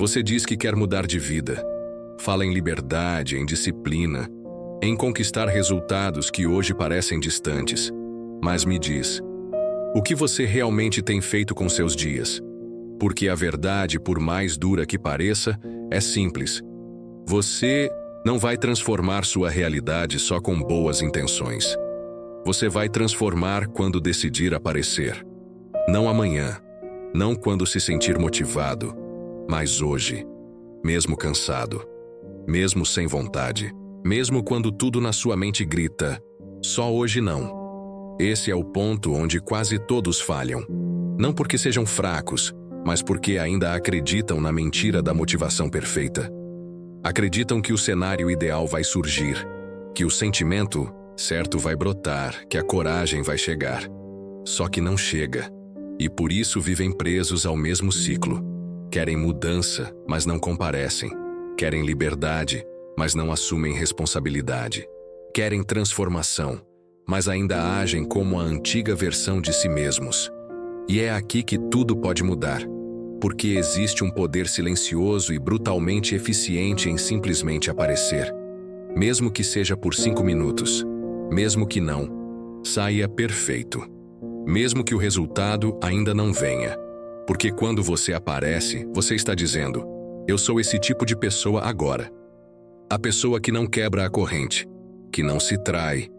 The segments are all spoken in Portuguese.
Você diz que quer mudar de vida. Fala em liberdade, em disciplina, em conquistar resultados que hoje parecem distantes. Mas me diz, o que você realmente tem feito com seus dias? Porque a verdade, por mais dura que pareça, é simples. Você não vai transformar sua realidade só com boas intenções. Você vai transformar quando decidir aparecer. Não amanhã, não quando se sentir motivado, mas hoje, mesmo cansado, mesmo sem vontade, mesmo quando tudo na sua mente grita, só hoje não. Esse é o ponto onde quase todos falham. Não porque sejam fracos, mas porque ainda acreditam na mentira da motivação perfeita. Acreditam que o cenário ideal vai surgir, que o sentimento certo vai brotar, que a coragem vai chegar. Só que não chega. E por isso vivem presos ao mesmo ciclo. Querem mudança, mas não comparecem. Querem liberdade, mas não assumem responsabilidade. Querem transformação, mas ainda agem como a antiga versão de si mesmos. E é aqui que tudo pode mudar. Porque existe um poder silencioso e brutalmente eficiente em simplesmente aparecer. Mesmo que seja por 5 minutos. Mesmo que não saia perfeito. Mesmo que o resultado ainda não venha. Porque quando você aparece, você está dizendo: eu sou esse tipo de pessoa agora. A pessoa que não quebra a corrente, que não se trai,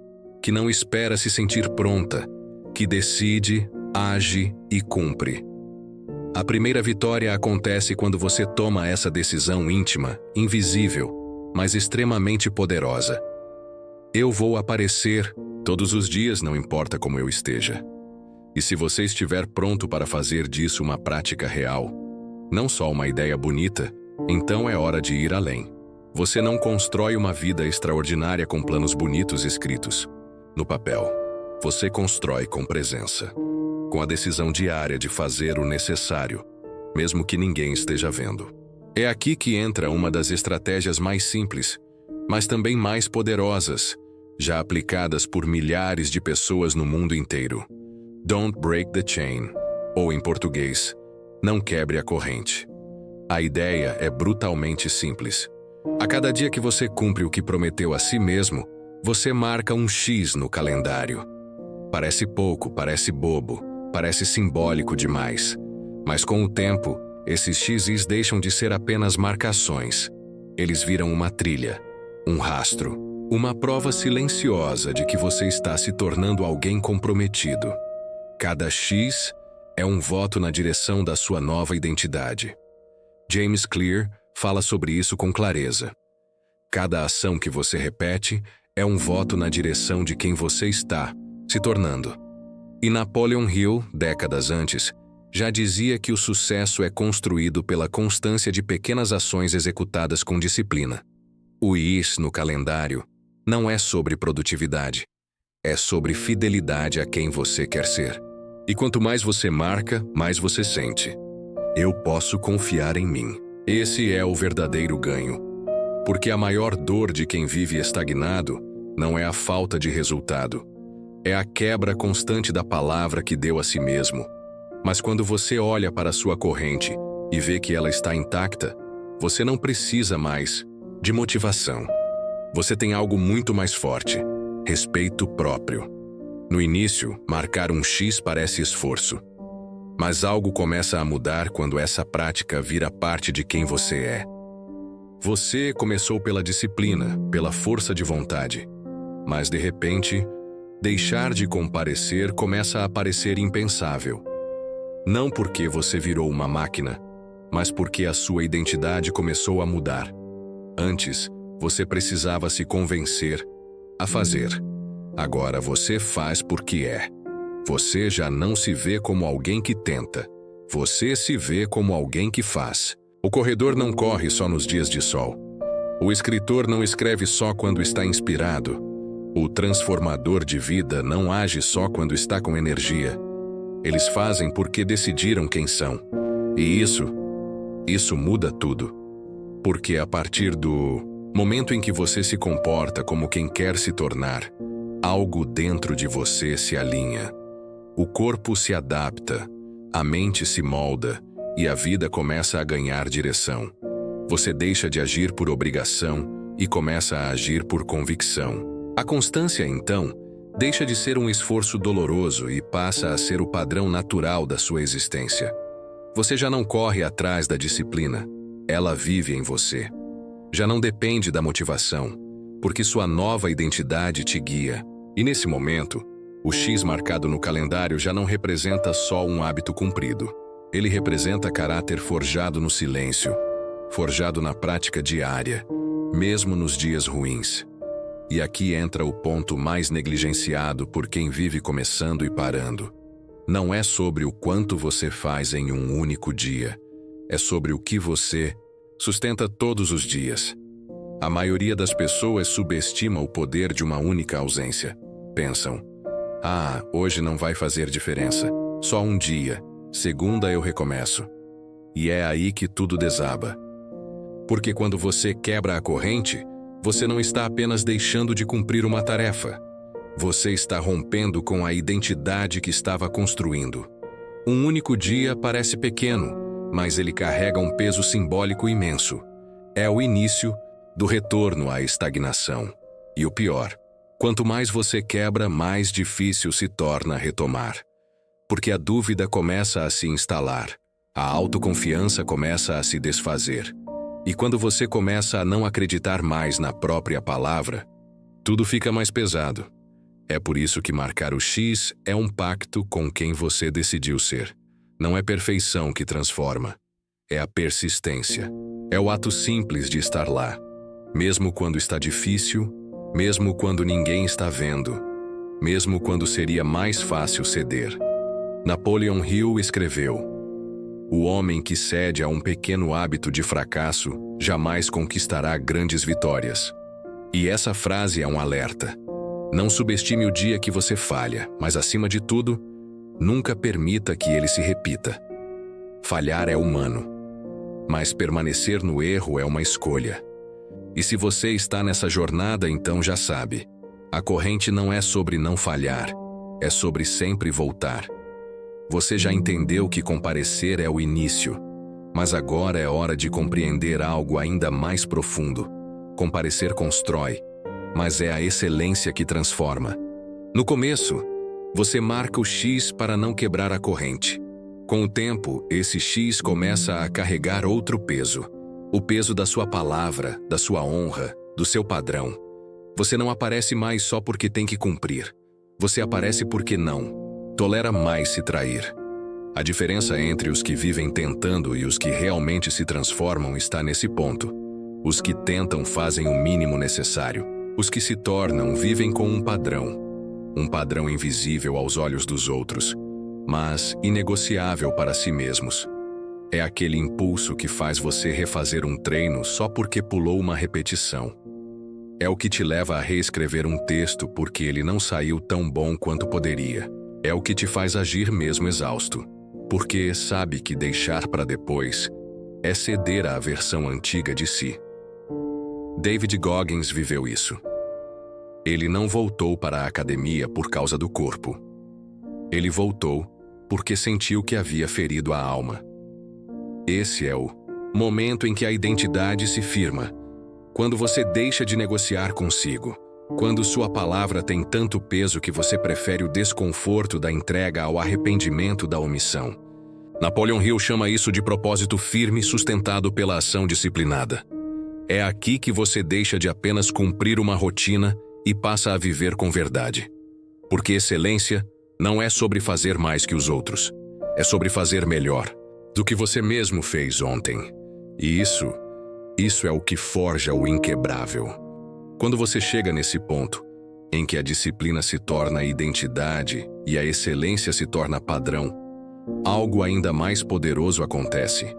que não espera se sentir pronta, que decide, age e cumpre. A primeira vitória acontece quando você toma essa decisão íntima, invisível, mas extremamente poderosa. Eu vou aparecer todos os dias, não importa como eu esteja. E se você estiver pronto para fazer disso uma prática real, não só uma ideia bonita, então é hora de ir além. Você não constrói uma vida extraordinária com planos bonitos escritos no papel. Você constrói com presença, com a decisão diária de fazer o necessário, mesmo que ninguém esteja vendo. É aqui que entra uma das estratégias mais simples, mas também mais poderosas, já aplicadas por milhares de pessoas no mundo inteiro. Don't break the chain, ou em português, não quebre a corrente. A ideia é brutalmente simples. A cada dia que você cumpre o que prometeu a si mesmo, você marca um X no calendário. Parece pouco, parece bobo, parece simbólico demais. Mas com o tempo, esses X's deixam de ser apenas marcações. Eles viram uma trilha, um rastro, uma prova silenciosa de que você está se tornando alguém comprometido. Cada X é um voto na direção da sua nova identidade. James Clear fala sobre isso com clareza. Cada ação que você repete é um voto na direção de quem você está se tornando. E Napoleon Hill, décadas antes, já dizia que o sucesso é construído pela constância de pequenas ações executadas com disciplina. O X no calendário não é sobre produtividade, é sobre fidelidade a quem você quer ser. E quanto mais você marca, mais você sente. Eu posso confiar em mim. Esse é o verdadeiro ganho. Porque a maior dor de quem vive estagnado não é a falta de resultado. É a quebra constante da palavra que deu a si mesmo. Mas quando você olha para a sua corrente e vê que ela está intacta, você não precisa mais de motivação. Você tem algo muito mais forte: respeito próprio. No início, marcar um X parece esforço. Mas algo começa a mudar quando essa prática vira parte de quem você é. Você começou pela disciplina, pela força de vontade. Mas, de repente, deixar de comparecer começa a parecer impensável. Não porque você virou uma máquina, mas porque a sua identidade começou a mudar. Antes, você precisava se convencer a fazer. Agora você faz porque é. Você já não se vê como alguém que tenta. Você se vê como alguém que faz. O corredor não corre só nos dias de sol. O escritor não escreve só quando está inspirado. O transformador de vida não age só quando está com energia. Eles fazem porque decidiram quem são. E isso muda tudo. Porque a partir do momento em que você se comporta como quem quer se tornar, algo dentro de você se alinha. O corpo se adapta, a mente se molda e a vida começa a ganhar direção. Você deixa de agir por obrigação e começa a agir por convicção. A constância, então, deixa de ser um esforço doloroso e passa a ser o padrão natural da sua existência. Você já não corre atrás da disciplina, ela vive em você. Já não depende da motivação, porque sua nova identidade te guia. E nesse momento, o X marcado no calendário já não representa só um hábito cumprido. Ele representa caráter forjado no silêncio, forjado na prática diária, mesmo nos dias ruins. E aqui entra o ponto mais negligenciado por quem vive começando e parando. Não é sobre o quanto você faz em um único dia, é sobre o que você sustenta todos os dias. A maioria das pessoas subestima o poder de uma única ausência. Pensam: hoje não vai fazer diferença, só um dia, segunda eu recomeço. E é aí que tudo desaba. Porque quando você quebra a corrente, você não está apenas deixando de cumprir uma tarefa. Você está rompendo com a identidade que estava construindo. Um único dia parece pequeno, mas ele carrega um peso simbólico imenso. É o início do retorno à estagnação. E o pior, quanto mais você quebra, mais difícil se torna retomar. Porque a dúvida começa a se instalar, a autoconfiança começa a se desfazer. E quando você começa a não acreditar mais na própria palavra, tudo fica mais pesado. É por isso que marcar o X é um pacto com quem você decidiu ser. Não é perfeição que transforma, é a persistência. É o ato simples de estar lá, mesmo quando está difícil, mesmo quando ninguém está vendo, mesmo quando seria mais fácil ceder. Napoleon Hill escreveu: "O homem que cede a um pequeno hábito de fracasso jamais conquistará grandes vitórias." E essa frase é um alerta. Não subestime o dia que você falha, mas acima de tudo, nunca permita que ele se repita. Falhar é humano, mas permanecer no erro é uma escolha. E se você está nessa jornada, então já sabe, a corrente não é sobre não falhar, é sobre sempre voltar. Você já entendeu que comparecer é o início, mas agora é hora de compreender algo ainda mais profundo. Comparecer constrói, mas é a excelência que transforma. No começo, você marca o X para não quebrar a corrente. Com o tempo, esse X começa a carregar outro peso. O peso da sua palavra, da sua honra, do seu padrão. Você não aparece mais só porque tem que cumprir. Você aparece porque não tolera mais se trair. A diferença entre os que vivem tentando e os que realmente se transformam está nesse ponto. Os que tentam fazem o mínimo necessário. Os que se tornam vivem com um padrão invisível aos olhos dos outros, mas inegociável para si mesmos. É aquele impulso que faz você refazer um treino só porque pulou uma repetição. É o que te leva a reescrever um texto porque ele não saiu tão bom quanto poderia. É o que te faz agir mesmo exausto, porque sabe que deixar para depois é ceder à versão antiga de si. David Goggins viveu isso. Ele não voltou para a academia por causa do corpo. Ele voltou porque sentiu que havia ferido a alma. Esse é o momento em que a identidade se firma, quando você deixa de negociar consigo, quando sua palavra tem tanto peso que você prefere o desconforto da entrega ao arrependimento da omissão. Napoleon Hill chama isso de propósito firme sustentado pela ação disciplinada. É aqui que você deixa de apenas cumprir uma rotina e passa a viver com verdade. Porque excelência não é sobre fazer mais que os outros, é sobre fazer melhor do que você mesmo fez ontem. E isso é o que forja o inquebrável. Quando você chega nesse ponto, em que a disciplina se torna identidade e a excelência se torna padrão, algo ainda mais poderoso acontece.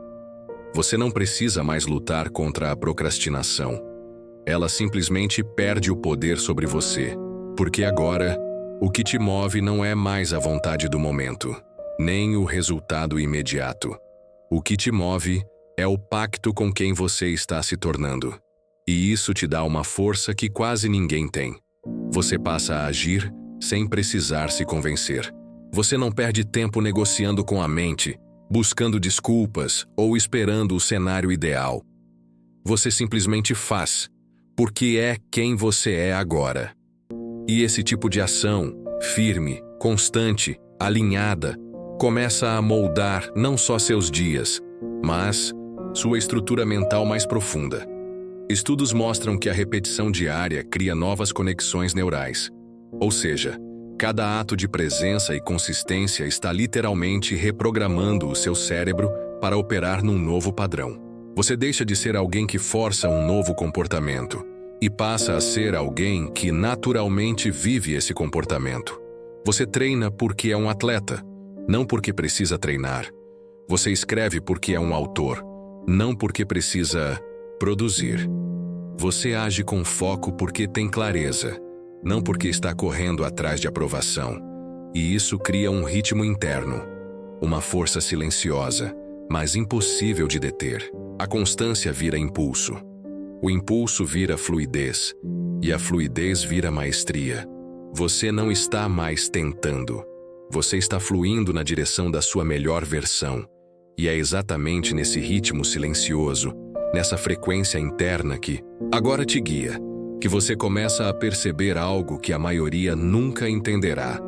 Você não precisa mais lutar contra a procrastinação. Ela simplesmente perde o poder sobre você, porque agora, o que te move não é mais a vontade do momento, nem o resultado imediato. O que te move é o pacto com quem você está se tornando. E isso te dá uma força que quase ninguém tem. Você passa a agir sem precisar se convencer. Você não perde tempo negociando com a mente, buscando desculpas ou esperando o cenário ideal. Você simplesmente faz, porque é quem você é agora. E esse tipo de ação, firme, constante, alinhada, começa a moldar não só seus dias, mas sua estrutura mental mais profunda. Estudos mostram que a repetição diária cria novas conexões neurais. Ou seja, cada ato de presença e consistência está literalmente reprogramando o seu cérebro para operar num novo padrão. Você deixa de ser alguém que força um novo comportamento e passa a ser alguém que naturalmente vive esse comportamento. Você treina porque é um atleta, não porque precisa treinar. Você escreve porque é um autor, não porque precisa produzir. Você age com foco porque tem clareza, não porque está correndo atrás de aprovação. E isso cria um ritmo interno, uma força silenciosa, mas impossível de deter. A constância vira impulso. O impulso vira fluidez, e a fluidez vira maestria. Você não está mais tentando. Você está fluindo na direção da sua melhor versão. E é exatamente nesse ritmo silencioso, nessa frequência interna que agora te guia, que você começa a perceber algo que a maioria nunca entenderá.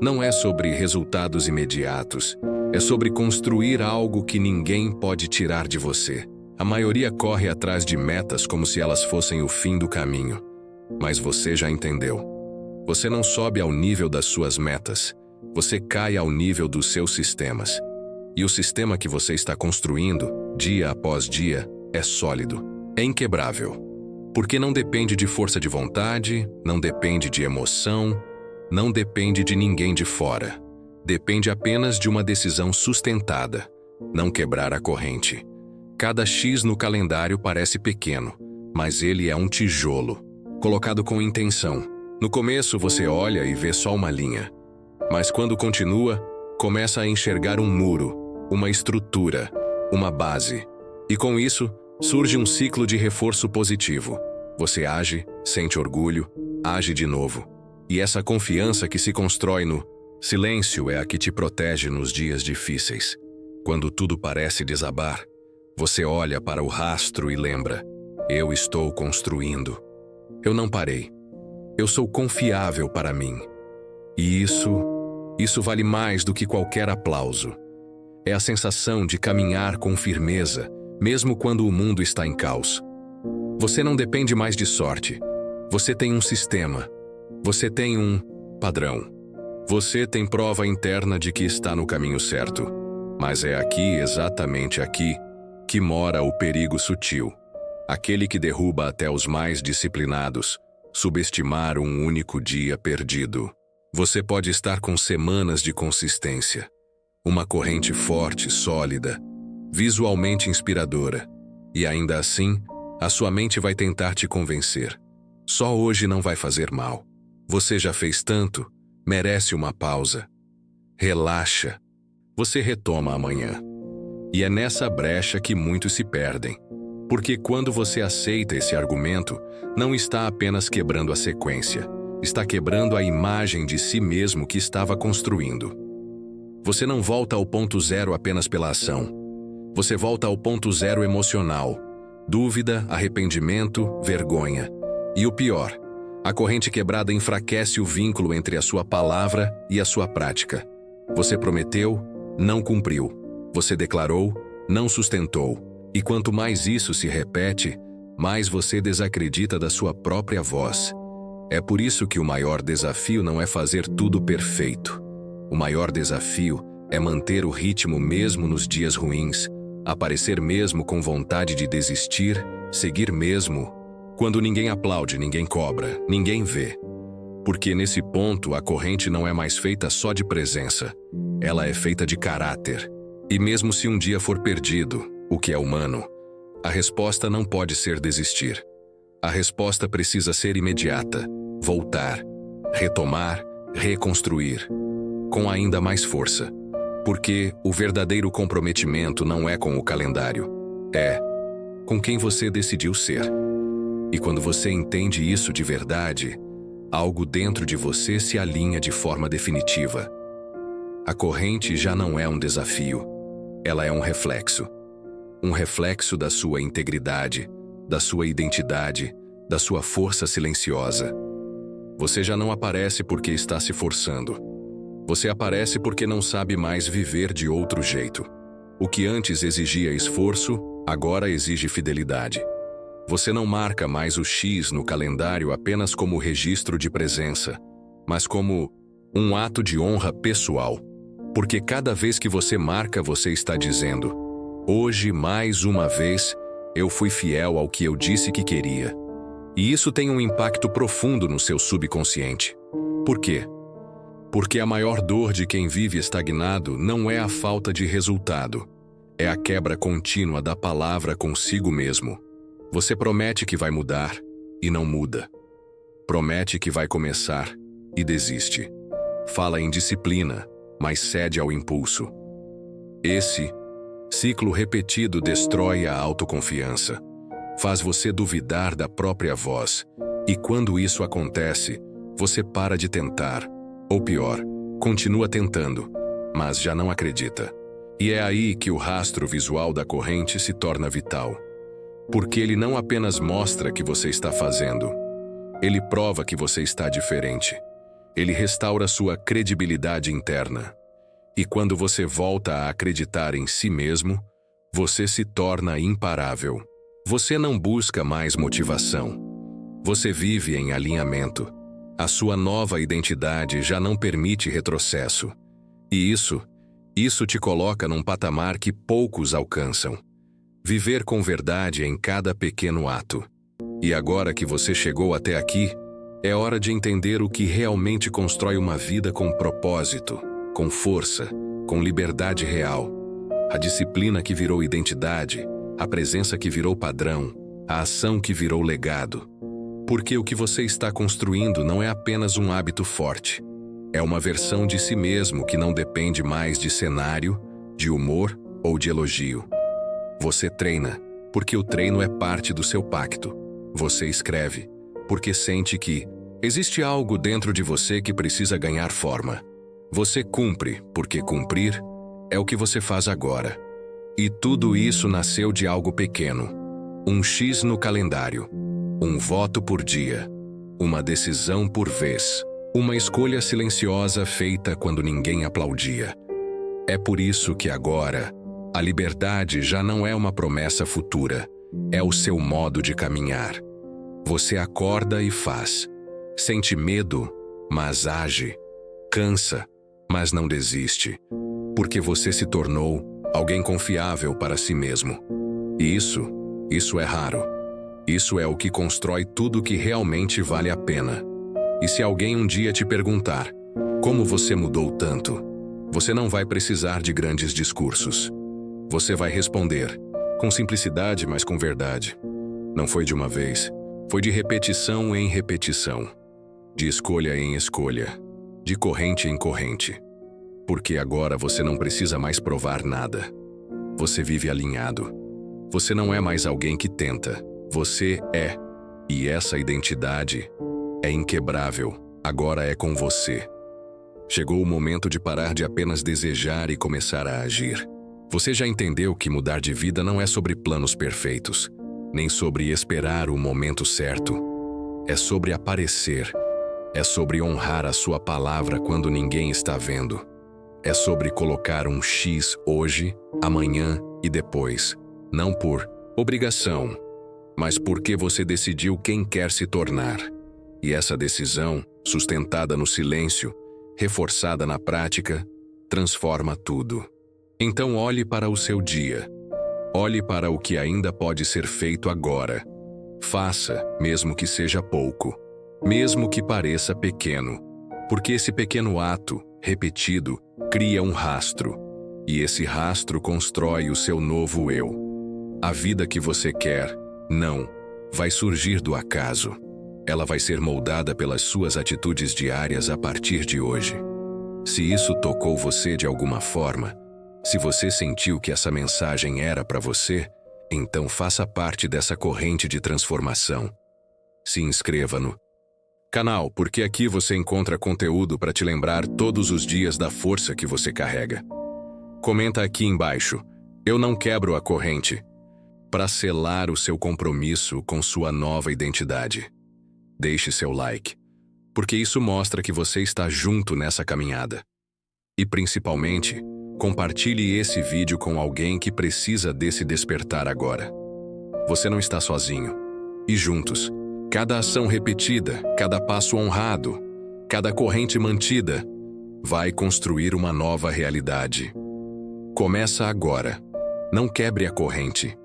Não é sobre resultados imediatos, é sobre construir algo que ninguém pode tirar de você. A maioria corre atrás de metas como se elas fossem o fim do caminho. Mas você já entendeu. Você não sobe ao nível das suas metas, você cai ao nível dos seus sistemas. E o sistema que você está construindo, dia após dia, é sólido, é inquebrável. Porque não depende de força de vontade, não depende de emoção, não depende de ninguém de fora. Depende apenas de uma decisão sustentada, não quebrar a corrente. Cada X no calendário parece pequeno, mas ele é um tijolo, colocado com intenção. No começo você olha e vê só uma linha, mas quando continua, começa a enxergar um muro, uma estrutura, uma base. E com isso, surge um ciclo de reforço positivo. Você age, sente orgulho, age de novo. E essa confiança que se constrói no silêncio é a que te protege nos dias difíceis. Quando tudo parece desabar, você olha para o rastro e lembra: eu estou construindo. Eu não parei. Eu sou confiável para mim. E isso vale mais do que qualquer aplauso. É a sensação de caminhar com firmeza, mesmo quando o mundo está em caos. Você não depende mais de sorte. Você tem um sistema. Você tem um padrão. Você tem prova interna de que está no caminho certo. Mas é aqui, exatamente aqui, que mora o perigo sutil. Aquele que derruba até os mais disciplinados, subestimar um único dia perdido. Você pode estar com semanas de consistência. Uma corrente forte, sólida, visualmente inspiradora. E ainda assim, a sua mente vai tentar te convencer. Só hoje não vai fazer mal. Você já fez tanto, merece uma pausa. Relaxa. Você retoma amanhã. E é nessa brecha que muitos se perdem. Porque quando você aceita esse argumento, não está apenas quebrando a sequência, está quebrando a imagem de si mesmo que estava construindo. Você não volta ao ponto zero apenas pela ação. Você volta ao ponto zero emocional. Dúvida, arrependimento, vergonha. E o pior, a corrente quebrada enfraquece o vínculo entre a sua palavra e a sua prática. Você prometeu, não cumpriu. Você declarou, não sustentou. E quanto mais isso se repete, mais você desacredita da sua própria voz. É por isso que o maior desafio não é fazer tudo perfeito. O maior desafio é manter o ritmo mesmo nos dias ruins, aparecer mesmo com vontade de desistir, seguir mesmo. Quando ninguém aplaude, ninguém cobra, ninguém vê. Porque nesse ponto a corrente não é mais feita só de presença, ela é feita de caráter. E mesmo se um dia for perdido, o que é humano, a resposta não pode ser desistir. A resposta precisa ser imediata, voltar, retomar, reconstruir, com ainda mais força. Porque o verdadeiro comprometimento não é com o calendário, é com quem você decidiu ser. E quando você entende isso de verdade, algo dentro de você se alinha de forma definitiva. A corrente já não é um desafio. ela é um reflexo. Um reflexo da sua integridade, da sua identidade, da sua força silenciosa. Você já não aparece porque está se forçando. Você aparece porque não sabe mais viver de outro jeito. O que antes exigia esforço, agora exige fidelidade. Você não marca mais o X no calendário apenas como registro de presença, mas como um ato de honra pessoal. Porque cada vez que você marca, você está dizendo: hoje, mais uma vez, eu fui fiel ao que eu disse que queria. E isso tem um impacto profundo no seu subconsciente. Por quê? Porque a maior dor de quem vive estagnado não é a falta de resultado, é a quebra contínua da palavra consigo mesmo. Você promete que vai mudar e não muda. Promete que vai começar e desiste. Fala em disciplina, mas cede ao impulso. Esse ciclo repetido destrói a autoconfiança. Faz você duvidar da própria voz. E quando isso acontece, você para de tentar. Ou pior, continua tentando, mas já não acredita. E é aí que o rastro visual da corrente se torna vital. Porque ele não apenas mostra que você está fazendo, ele prova que você está diferente. Ele restaura sua credibilidade interna. E quando você volta a acreditar em si mesmo, você se torna imparável. Você não busca mais motivação. Você vive em alinhamento. A sua nova identidade já não permite retrocesso. E isso te coloca num patamar que poucos alcançam. Viver com verdade em cada pequeno ato. E agora que você chegou até aqui, é hora de entender o que realmente constrói uma vida com propósito, com força, com liberdade real. A disciplina que virou identidade, a presença que virou padrão, a ação que virou legado. Porque o que você está construindo não é apenas um hábito forte. É uma versão de si mesmo que não depende mais de cenário, de humor ou de elogio. Você treina, porque o treino é parte do seu pacto. Você escreve, porque sente que existe algo dentro de você que precisa ganhar forma. Você cumpre, porque cumprir é o que você faz agora. E tudo isso nasceu de algo pequeno. Um X no calendário. Um voto por dia. Uma decisão por vez. Uma escolha silenciosa feita quando ninguém aplaudia. É por isso que agora, a liberdade já não é uma promessa futura, é o seu modo de caminhar. Você acorda e faz. Sente medo, mas age. Cansa, mas não desiste. Porque você se tornou alguém confiável para si mesmo. E isso é raro. Isso é o que constrói tudo que realmente vale a pena. E se alguém um dia te perguntar, como você mudou tanto? Você não vai precisar de grandes discursos. Você vai responder, com simplicidade, mas com verdade. Não foi de uma vez, foi de repetição em repetição. De escolha em escolha. De corrente em corrente. Porque agora você não precisa mais provar nada. Você vive alinhado. Você não é mais alguém que tenta. Você é. E essa identidade é inquebrável. Agora é com você. Chegou o momento de parar de apenas desejar e começar a agir. Você já entendeu que mudar de vida não é sobre planos perfeitos, nem sobre esperar o momento certo. É sobre aparecer. É sobre honrar a sua palavra quando ninguém está vendo. É sobre colocar um X hoje, amanhã e depois. Não por obrigação, mas porque você decidiu quem quer se tornar. E essa decisão, sustentada no silêncio, reforçada na prática, transforma tudo. Então olhe para o seu dia. Olhe para o que ainda pode ser feito agora. Faça, mesmo que seja pouco. Mesmo que pareça pequeno. Porque esse pequeno ato, repetido, cria um rastro. E esse rastro constrói o seu novo eu. A vida que você quer, não, vai surgir do acaso. Ela vai ser moldada pelas suas atitudes diárias a partir de hoje. Se isso tocou você de alguma forma, se você sentiu que essa mensagem era para você, então faça parte dessa corrente de transformação. Se inscreva no canal, porque aqui você encontra conteúdo para te lembrar todos os dias da força que você carrega. Comenta aqui embaixo, Eu não quebro a corrente para selar o seu compromisso com sua nova identidade. Deixe seu like, porque isso mostra que você está junto nessa caminhada. E principalmente, compartilhe esse vídeo com alguém que precisa desse despertar agora. Você não está sozinho. E juntos, cada ação repetida, cada passo honrado, cada corrente mantida, vai construir uma nova realidade. Começa agora. Não quebre a corrente.